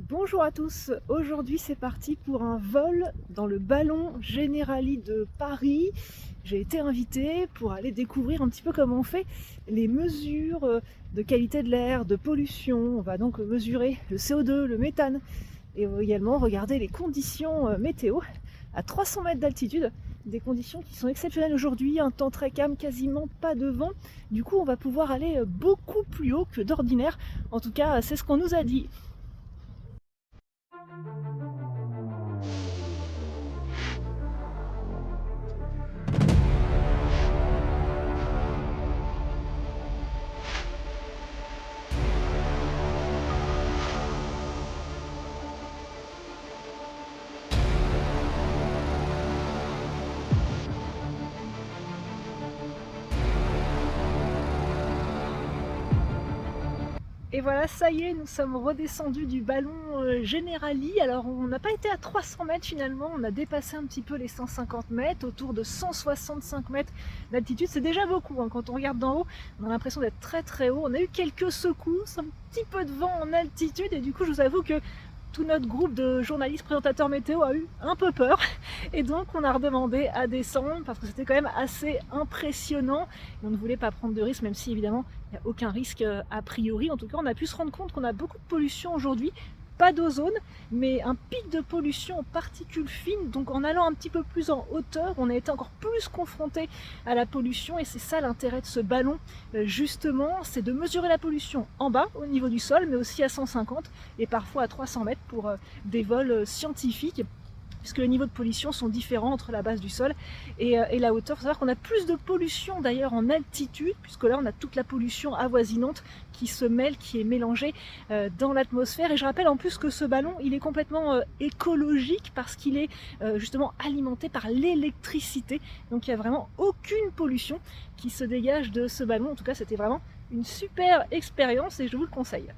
Bonjour à tous, aujourd'hui c'est parti pour un vol dans le ballon Generali de Paris. J'ai été invitée pour aller découvrir un petit peu comment on fait les mesures de qualité de l'air, de pollution. On va donc mesurer le CO2, le méthane et également regarder les conditions météo à 300 mètres d'altitude. Des conditions qui sont exceptionnelles aujourd'hui, un temps très calme, quasiment pas de vent. Du coup on va pouvoir aller beaucoup plus haut que d'ordinaire. En tout cas c'est ce qu'on nous a dit. Et voilà, ça y est, nous sommes redescendus du ballon Generali. Alors on n'a pas été à 300 mètres finalement, on a dépassé un petit peu les 150 mètres, autour de 165 mètres d'altitude. C'est déjà beaucoup, hein. Quand on regarde d'en haut, on a l'impression d'être très très haut. On a eu quelques secousses, un petit peu de vent en altitude et du coup je vous avoue que tout notre groupe de journalistes présentateurs météo a eu un peu peur et donc on a redemandé à descendre parce que c'était quand même assez impressionnant et on ne voulait pas prendre de risque, même si évidemment il n'y a aucun risque a priori. En tout cas on a pu se rendre compte qu'on a beaucoup de pollution aujourd'hui, pas d'ozone mais un pic de pollution en particules fines. Donc en allant un petit peu plus en hauteur on a été encore plus confronté à la pollution et c'est ça l'intérêt de ce ballon justement, c'est de mesurer la pollution en bas au niveau du sol mais aussi à 150 et parfois à 300 mètres pour des vols scientifiques, puisque les niveaux de pollution sont différents entre la base du sol et la hauteur. Il faut savoir qu'on a plus de pollution d'ailleurs en altitude, puisque là on a toute la pollution avoisinante qui se mêle, qui est mélangée dans l'atmosphère. Et je rappelle en plus que ce ballon, il est complètement écologique parce qu'il est justement alimenté par l'électricité. Donc il n'y a vraiment aucune pollution qui se dégage de ce ballon. En tout cas, c'était vraiment une super expérience et je vous le conseille.